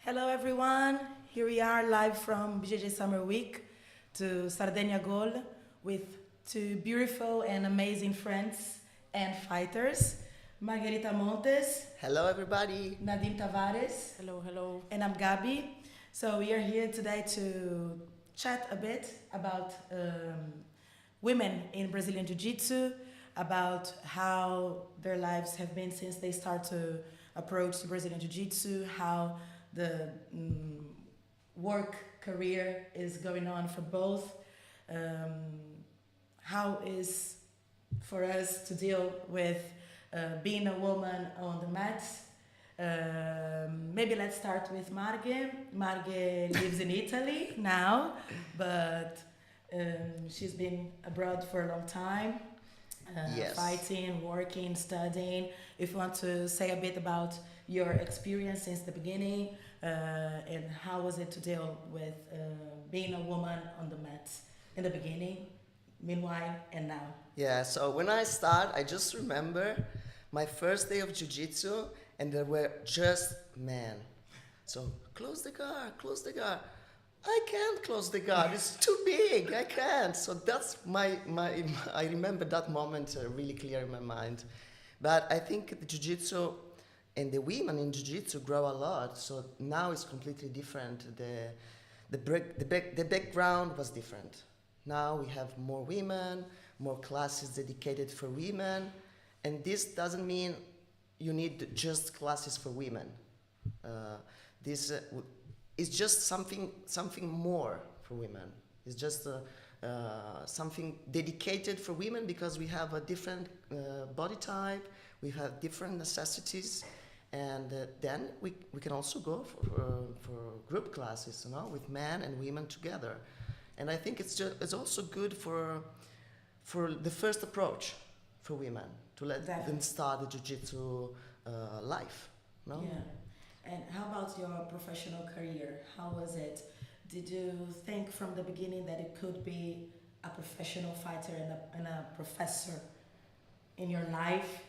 Hello everyone, here we are live from BJJ Summer Week to Sardinia Goal with two beautiful and amazing friends and fighters, Margherita Montes. Hello everybody. Nadine Tavares. Hello, hello. And I'm Gabi. So we are here today to chat a bit about women in Brazilian Jiu-Jitsu, about how their lives have been since they start to approach Brazilian Jiu-Jitsu, how the work career is going on for both. How is for us to deal with being a woman on the mats. Maybe let's start with Marghe. Marghe lives in Italy now, but she's been abroad for a long time, Yes. fighting, working, studying. If you want to say a bit about your experience since the beginning, and how was it to deal with being a woman on the mats in the beginning, meanwhile, and now? Yeah, so when I start, I just remember my first day of jiu-jitsu, and there were just men. So close the guard, close the guard. I can't close the guard, it's too big, I can't. So that's I remember that moment really clear in my mind. But I think the jiu-jitsu and the women in jiu-jitsu grow a lot, so now it's completely different. The background was different. Now we have more women, more classes dedicated for women, and this doesn't mean you need just classes for women. This is just something more for women. It's just something dedicated for women because we have a different body type, we have different necessities, and then we can also go for group classes, with men and women together. And I think it's also good for the first approach for women to let them start the jiu-jitsu life. No? Yeah. And how about your professional career? How was it? Did you think from the beginning that it could be a professional fighter and a professor in your life?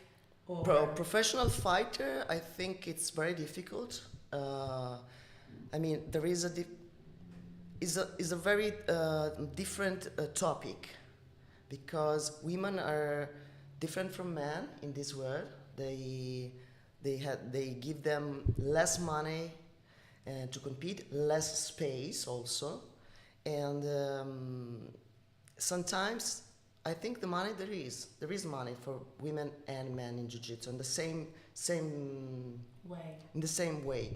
Or Professional fighter, I think it's very difficult. There is a very different topic, because women are different from men in this world. They give them less money to compete, less space also, and sometimes I think the money there is money for women and men in jiu-jitsu in the same way,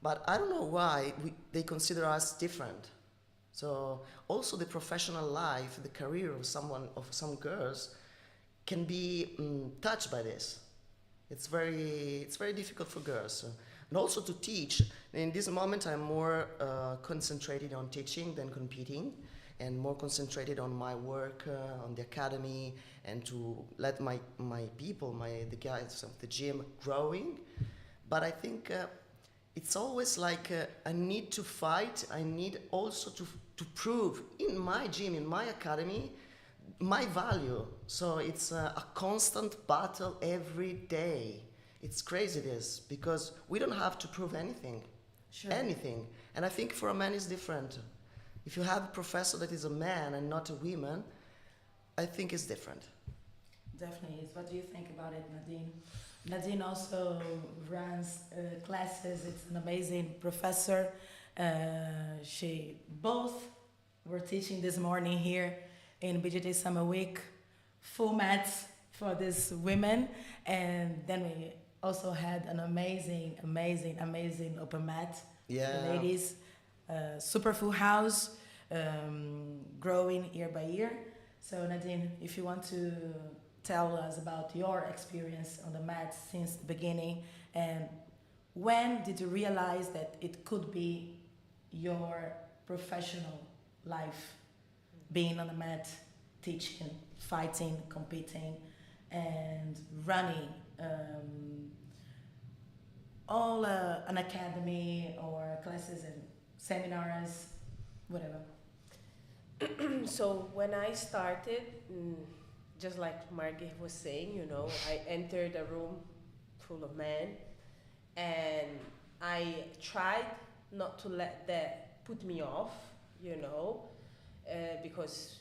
but I don't know why they consider us different. So also the professional life, the career of some girls can be touched by this. It's very difficult for girls. and also to teach. In this moment, I'm more concentrated on teaching than competing, and more concentrated on my work on the academy, and to let my people, the guys of the gym, growing. But I think it's always like I need to fight. I need also to prove in my gym, in my academy, my value. So it's a constant battle every day. It's crazy this, because we don't have to prove anything. Sure. Anything. And I think for a man it's different. If you have a professor that is a man and not a woman, I think it's different. Definitely is. What do you think about it, Nadine? Nadine also runs classes. It's an amazing professor. She both were teaching this morning here in BJJ Summer Week, full mats for these women, and then we also had an amazing open mat for ladies, super full house, growing year by year. So Nadine, if you want to tell us about your experience on the mat since the beginning, and when did you realize that it could be your professional life, being on the mat, teaching, fighting, competing, and running all an academy or classes and seminars, whatever? So when I started, just like Margie was saying, you know, I entered a room full of men, and I tried not to let that put me off, you know, because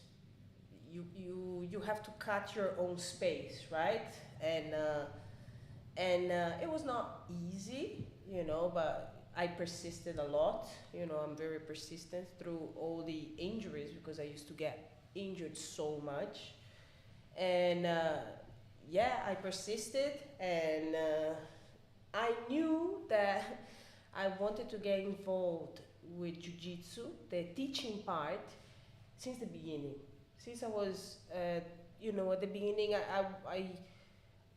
you have to cut your own space, right? And it was not easy, you know, but I persisted a lot. You know, I'm very persistent through all the injuries, because I used to get injured so much. And I persisted, and I knew that I wanted to get involved with jiu-jitsu, the teaching part, since the beginning. Since I was, you know, at the beginning,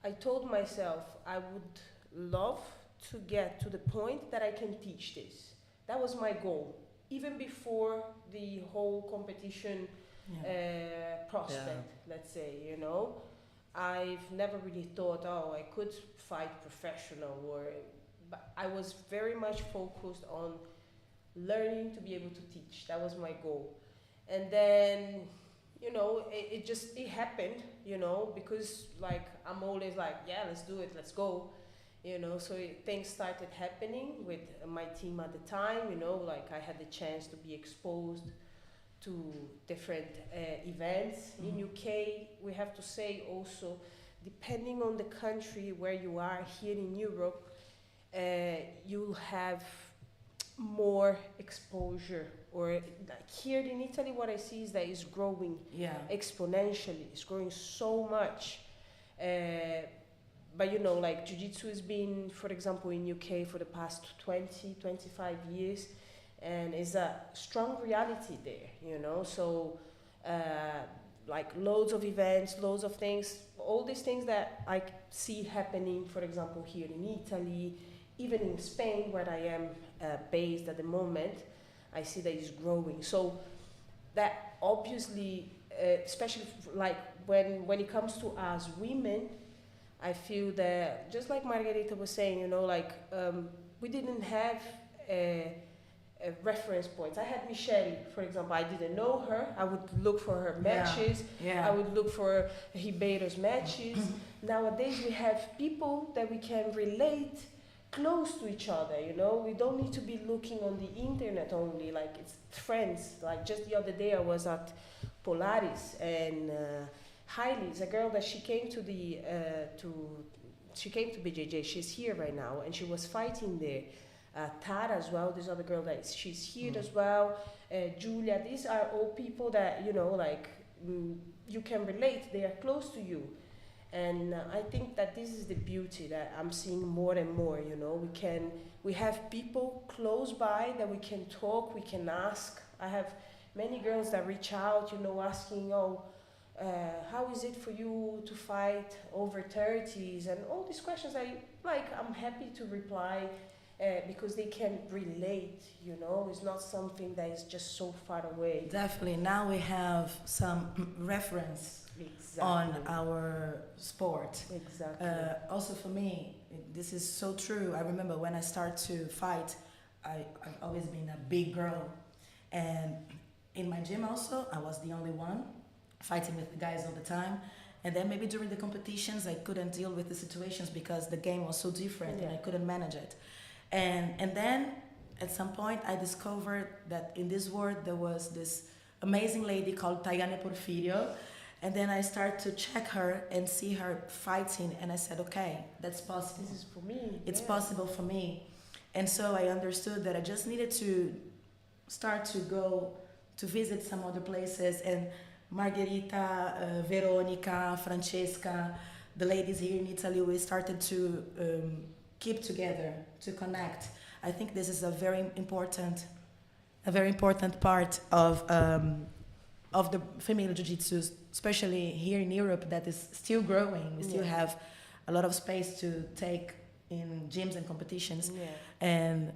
I told myself I would love to get to the point that I can teach this. That was my goal, even before the whole competition prospect, let's say, you know. I've never really thought, oh, I could fight professional, but I was very much focused on learning to be able to teach. That was my goal. And then, you know, it happened, you know, because like I'm always like, yeah, let's do it, let's go, you know. So things started happening with my team at the time, you know, like I had the chance to be exposed to different events. In UK, we have to say also, depending on the country where you are, here in Europe, you'll have more exposure, or like here in Italy, what I see is that it's growing exponentially. It's growing so much. But you know, like jiu-jitsu has been, for example, in UK for the past 20, 25 years, and is a strong reality there, you know. So like loads of events, loads of things, all these things that I see happening, for example, here in Italy, even in Spain, where I am based at the moment, I see that it's growing. So that obviously, especially like when it comes to us women, I feel that, just like Margherita was saying, you know, like we didn't have a reference points. I had Michelle, for example. I didn't know her. I would look for her matches. I would look for Ribeiro's matches. Nowadays we have people that we can relate close to each other, you know. We don't need to be looking on the internet only, like it's friends. Like just the other day I was at Polaris, and Hailey is a girl that she came to BJJ. She's here right now, and she was fighting there. Tara as well, this other girl that she's here as well. Julia, these are all people that, you know, like you can relate. They are close to you. And I think that this is the beauty that I'm seeing more and more, you know. We have people close by that we can talk, we can ask. I have many girls that reach out, you know, asking, how is it for you to fight over 30s? And all these questions I'm happy to reply. because they can relate, you know, it's not something that is just so far away. Definitely. Now we have some reference Exactly. on our sport. Exactly. Also for me, this is so true. I remember when I started to fight, I've always been a big girl. And in my gym also, I was the only one fighting with the guys all the time. And then maybe during the competitions, I couldn't deal with the situations because the game was so different and I couldn't manage it. And then at some point, I discovered that in this world, there was this amazing lady called Tayane Porfirio. And then I started to check her and see her fighting. And I said, okay, that's possible. This is for me. It's possible for me. And so I understood that I just needed to start to go to visit some other places. And Margherita, Veronica, Francesca, the ladies here in Italy, we started to keep together, to connect. I think this is a very important part of the female jiu-jitsu, especially here in Europe, that is still growing. We still have a lot of space to take in gyms and competitions. And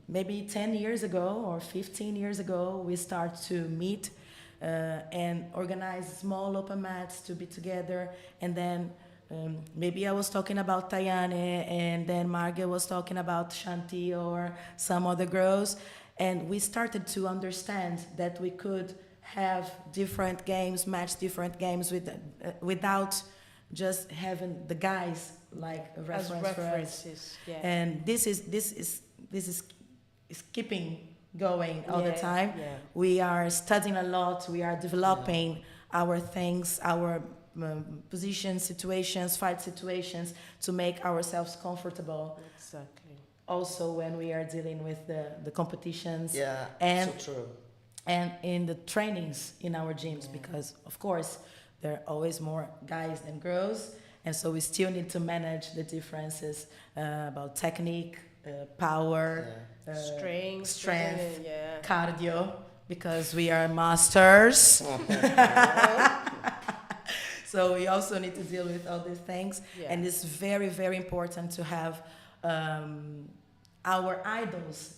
maybe 10 years ago or 15 years ago, we start to meet and organize small open mats to be together. And then maybe I was talking about Tayane, and then Marge was talking about Shanti or some other girls. And we started to understand that we could have different games, match different games without just having the guys like a reference for us. And this is keeping going all the time. We are studying a lot. We are developing our things, our positions, situations, fight situations to make ourselves comfortable. Exactly. Also, when we are dealing with the competitions. So true. And in the trainings in our gyms, because of course there are always more guys than girls, and so we still need to manage the differences about technique, power, strength, cardio, because we are masters. So we also need to deal with all these things, and it's very, very important to have our idols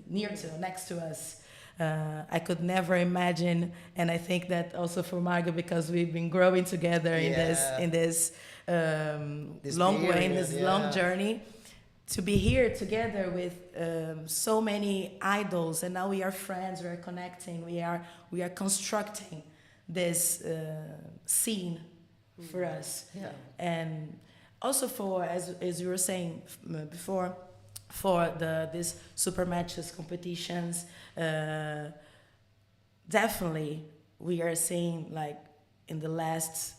next to us. I could never imagine, and I think that also for Margot, because we've been growing together in this long journey, to be here together with so many idols, and now we are friends, we are connecting, we are constructing this scene for us, and also for as you were saying before, for these super matches competitions. Definitely we are seeing, like in the last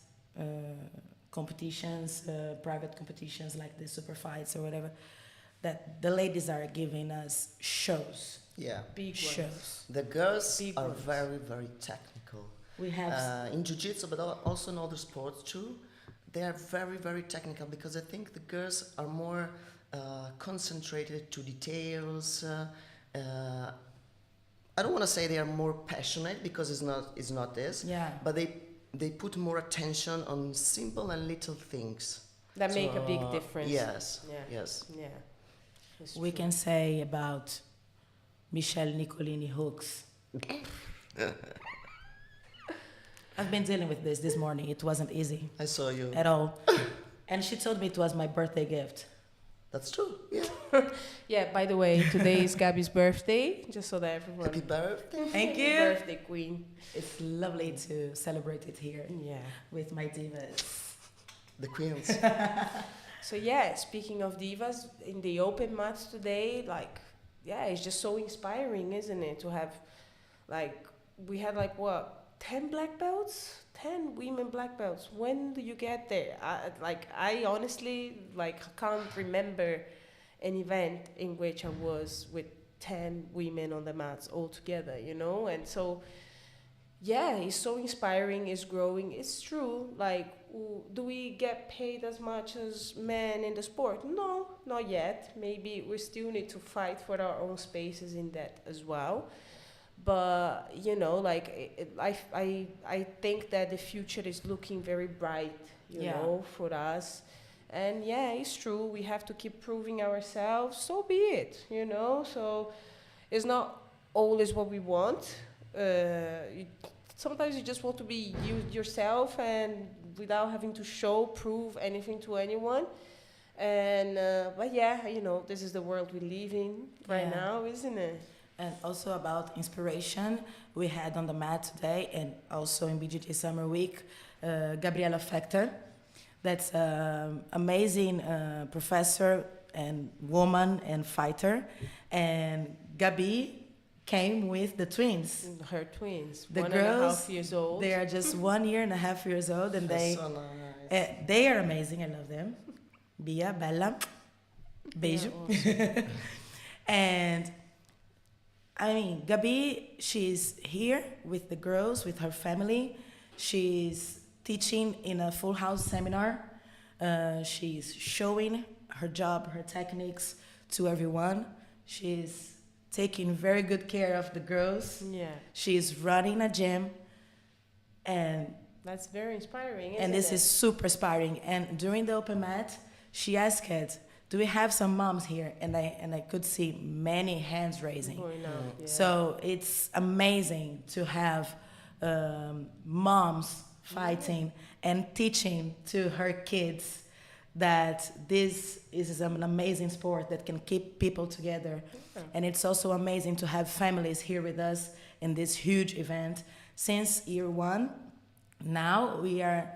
competitions, private competitions like the super fights or whatever, that the ladies are giving us shows. Big shows. Ones. The girls Big are ones. very, very technical. We have in jiu-jitsu, but also in other sports too. They are very, very technical, because I think the girls are more concentrated to details. I don't want to say they are more passionate, because it's not this. But they put more attention on simple and little things that make a big difference. Yes. We can say about Michelle Nicolini hooks. I've been dealing with this morning. It wasn't easy. I saw you. At all. And she told me it was my birthday gift. That's true. By the way, today is Gabby's birthday, just so that everyone... Happy birthday. Thank you. Happy birthday, queen. It's lovely to celebrate it here with my divas. The queens. So speaking of divas, in the open mats today, it's just so inspiring, isn't it? To have, we had 10 black belts? 10 women black belts. When do you get there? I honestly, can't remember an event in which I was with 10 women on the mats all together, you know? And so, it's so inspiring, it's growing. It's true, do we get paid as much as men in the sport? No, not yet. Maybe we still need to fight for our own spaces in that as well. But I think that the future is looking very bright, you know, for us. And yeah, it's true. We have to keep proving ourselves. So be it, you know. So it's not always what we want. Sometimes you just want to be yourself and without having to prove anything to anyone. And but yeah, you know, this is the world we live in right now, isn't it? And also about inspiration, we had on the mat today and also in BGT Summer Week, Gabriela Factor. That's an amazing professor and woman and fighter. And Gabi came with the twins. Her twins, The 1.5 years old. They are just 1.5 years old, and That's so nice. they are amazing. I love them. Bia, Bella, beijo. Yeah, awesome. And I mean, Gabi, she's here with the girls, with her family. She's teaching in a full house seminar. She's showing her job, her techniques to everyone. She's taking very good care of the girls. Yeah, She's running a gym, and that's very inspiring. and this is super inspiring. And during the open mat, she asked, "Do we have some moms here?" And I could see many hands raising. going on. Yeah. So it's amazing to have moms fighting and teaching to her kids that this is an amazing sport that can keep people together. Yeah. And it's also amazing to have families here with us in this huge event. Since year one, now we are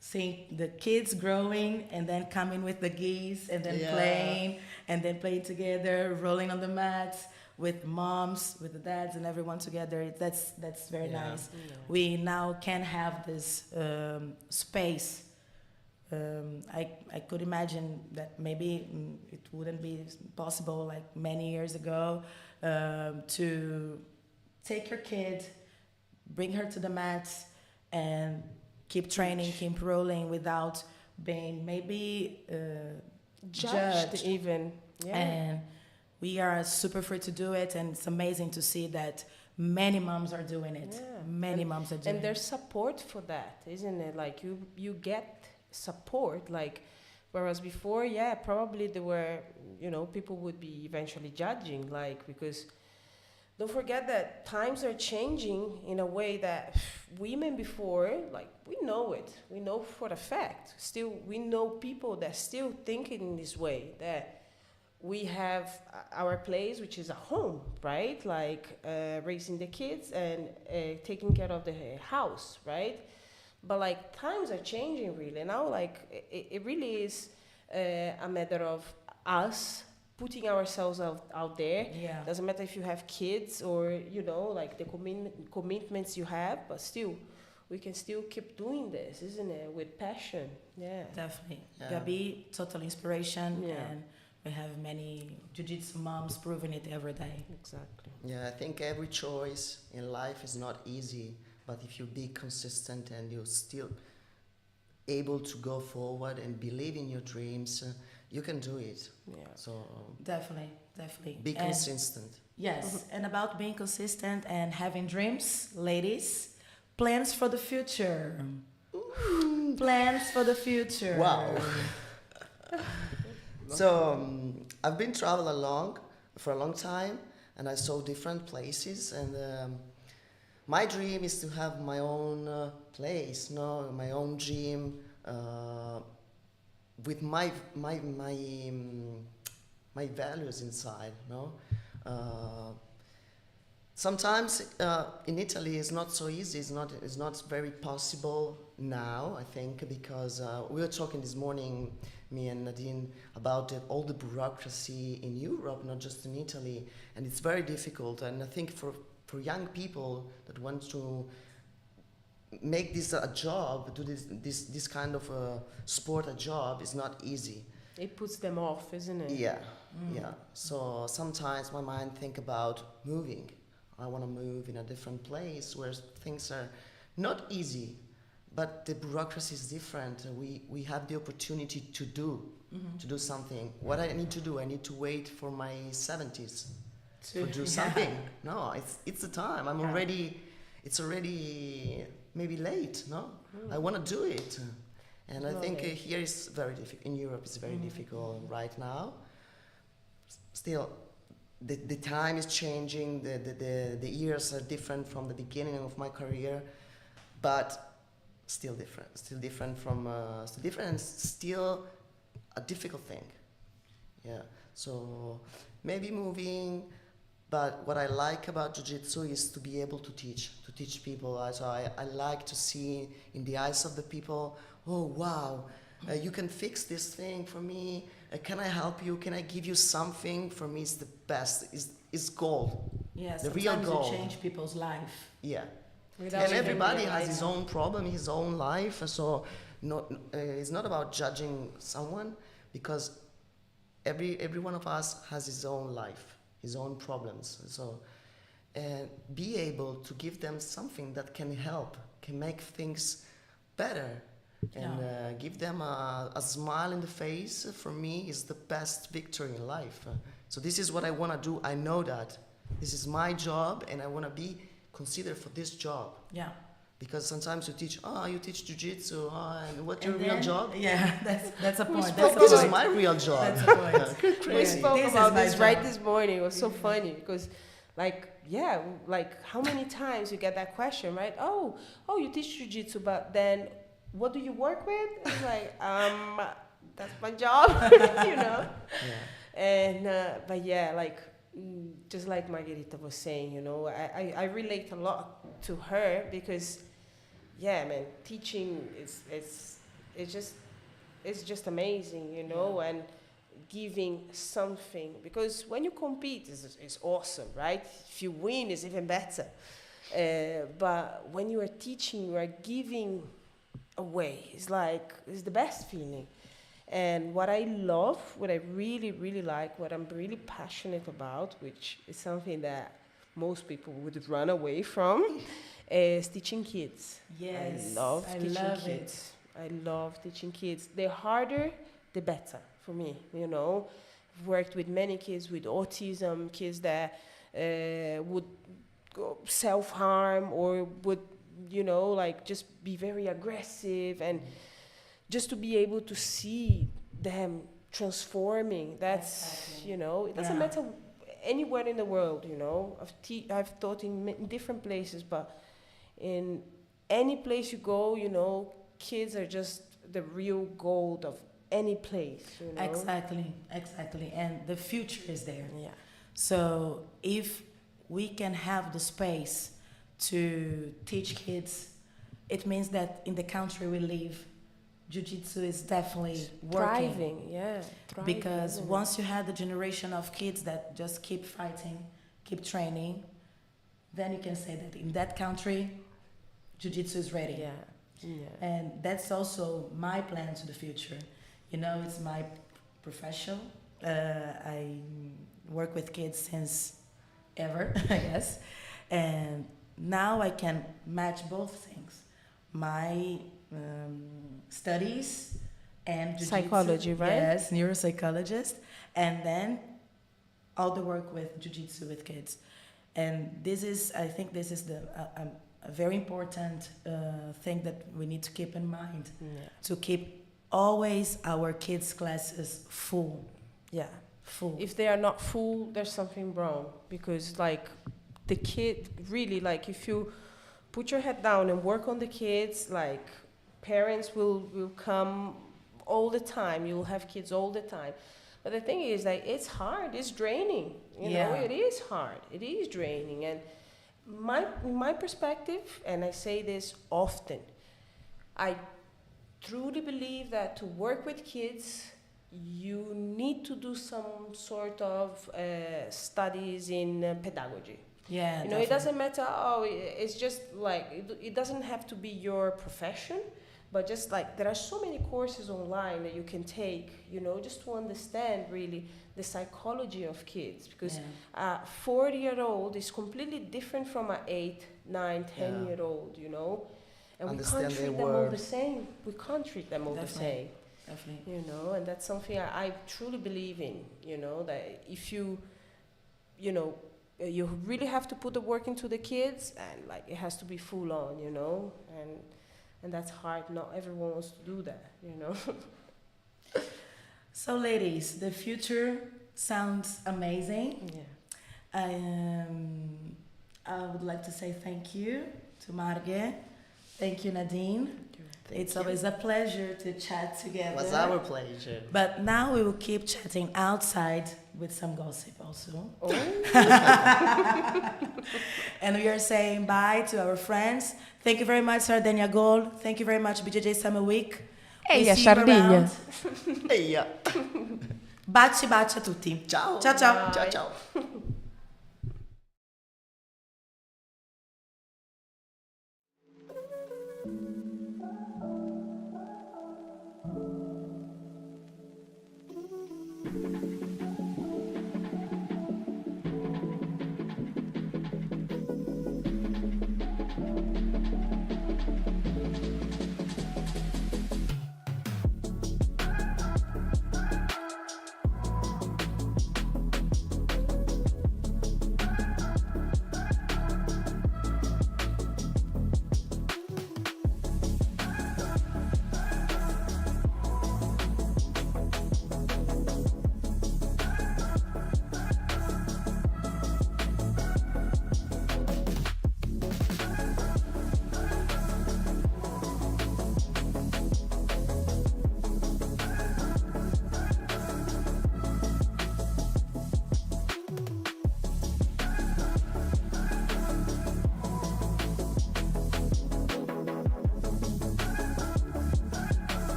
seeing the kids growing and then coming with the geese and then playing together, rolling on the mats with moms, with the dads and everyone together. That's very nice. Yeah. We now can have this space. I could imagine that maybe it wouldn't be possible like many years ago to take your kid, bring her to the mats, and keep training, keep rolling without being maybe judged. Even. Yeah. And we are super free to do it, and it's amazing to see that many moms are doing it. Yeah. Many moms are doing And it. there's support for that, isn't it? Like you get support, like whereas before, yeah, probably there were, you know, people would be eventually judging, like, because don't forget that times are changing in a way that women before, like, we know it, we know for a fact, still we know people that still thinking in this way, that we have our place, which is a home, right? Like raising the kids and taking care of the house, right? But like times are changing really now. Like it really is a matter of us putting ourselves out there. Yeah. Doesn't matter if you have kids or, you know, like the commitments you have, but still we can still keep doing this, isn't it? With passion. Yeah. Definitely. Yeah. Gabi, total inspiration. Yeah. And we have many jiu-jitsu moms proving it every day. Exactly. Yeah, I think every choice in life is not easy, but if you be consistent and you're still able to go forward and believe in your dreams, you can do it. Yeah. So Definitely. be And- consistent. Yes, and about being consistent and having dreams, ladies, plans for the future. Plans for the future. Wow. So I've been traveling for a long time, and I saw different places, and my dream is to have my own place, no, my own gym, with my values inside, no. Sometimes in Italy it's not so easy. It's not very possible now. I think because we were talking this morning, me and Nadine, about all the bureaucracy in Europe, not just in Italy, and it's very difficult. And I think for young people that want to make this a job, do this kind of sport a job, is not easy. It puts them off, isn't it? Yeah, yeah. So sometimes my mind think about moving. I want to move in a different place where things are not easy, but the bureaucracy is different. We have the opportunity to do something. What I need to do, I need to wait for my 70s to do something. No, it's the time. It's already maybe late, no? I want to do it. And I think here is very difficult. In Europe, it's very difficult right now. Still, the time is changing. The years are different from the beginning of my career, but still different. Still different from still different, and still a difficult thing. Yeah. So maybe moving. But what I like about Jiu-Jitsu is to be able to teach people. So I like to see in the eyes of the people, oh, wow, you can fix this thing for me. Can I help you? Can I give you something? For me, it's the best. It's gold. Yeah, the real sometimes gold. you change people's life. Yeah. Without And even everybody has realizing. his own problem, his own life. So it's not about judging someone, because every one of us has his own life, his own problems. So be able to give them something that can help, can make things better, and give them a smile in the face, for me, is the best victory in life. So this is what I want to do. I know that this is my job, and I want to be considered for this job. Yeah. Because sometimes you teach jiu-jitsu, and what's your real job? Yeah, that's a point. spoke That's a This is point. my real job. That's a point. We Crazy. spoke This is about my this right job. this morning. It was so funny because, like, yeah, like how many times you get that question, right? Oh, you teach jiu-jitsu, but then what do you work with? It's like, that's my job, you know. Yeah. And but yeah, like just like Margherita was saying, you know, I relate a lot to her because, yeah, man, teaching it's just amazing, you know, and giving something, because when you compete it's awesome, right? If you win, it's even better. But when you are teaching, you are giving away. It's the best feeling. And what I love, what I really, really like, what I'm really passionate about, which is something that most people would run away from, is teaching kids. Yes, I love I teaching love kids. I love teaching kids. The harder, the better for me, you know. I've worked with many kids with autism, kids that would go self-harm or would, you know, like just be very aggressive, and just to be able to see them transforming, that's, Exactly. you know, it doesn't matter anywhere in the world, you know. I've taught in different places, but in any place you go, you know, kids are just the real gold of any place, you know. Exactly. And the future is there. Yeah. So if we can have the space to teach kids, it means that in the country we live, Jiu-Jitsu is definitely working. Thriving, yeah. Because isn't it? once you have the generation of kids that just keep fighting, keep training, then you can say that in that country, Jiu-Jitsu is ready. Yeah. And that's also my plan to the future. You know, it's my profession. I work with kids since ever, I guess. And now I can match both things. My studies and jiu-jitsu. Psychology, right? Yes, neuropsychologist. And then all the work with jiu-jitsu with kids. And I think this is a very important thing that we need to keep in mind. Yeah. To keep always our kids' classes full. Yeah. Full. If they are not full, there's something wrong, because like the kid really, like if you put your head down and work on the kids, like parents will come all the time. You'll have kids all the time. But the thing is, like, it's hard. It's draining. You know, it is hard. It is draining. And my perspective, and I say this often, I truly believe that to work with kids, you need to do some sort of studies in pedagogy. Yeah, You know, it doesn't matter, it's just like, it doesn't have to be your profession, but just like, there are so many courses online that you can take, you know, just to understand really the psychology of kids, because a 4-year-old is completely different from an 8, 9, 10-year-old, you know, and Understand we can't treat their them all word. the same. We can't treat them all the same. Definitely. You know, and that's something I truly believe in, you know, that if you know, you really have to put the work into the kids, and like it has to be full on, you know, and and that's hard. Not everyone wants to do that, you know. So, ladies, the future sounds amazing. Yeah. I would like to say thank you to Marge. Thank you, Nadine. It's always a pleasure to chat together. It was our pleasure. But now we will keep chatting outside with some gossip also. Oh. And we are saying bye to our friends. Thank you very much, Sardinia Gold. Thank you very much, BJJ Summer Week. Ehi, We a see you Sardigna. around. Eia. Baci baci a tutti. Ciao. Ciao ciao. Ciao ciao.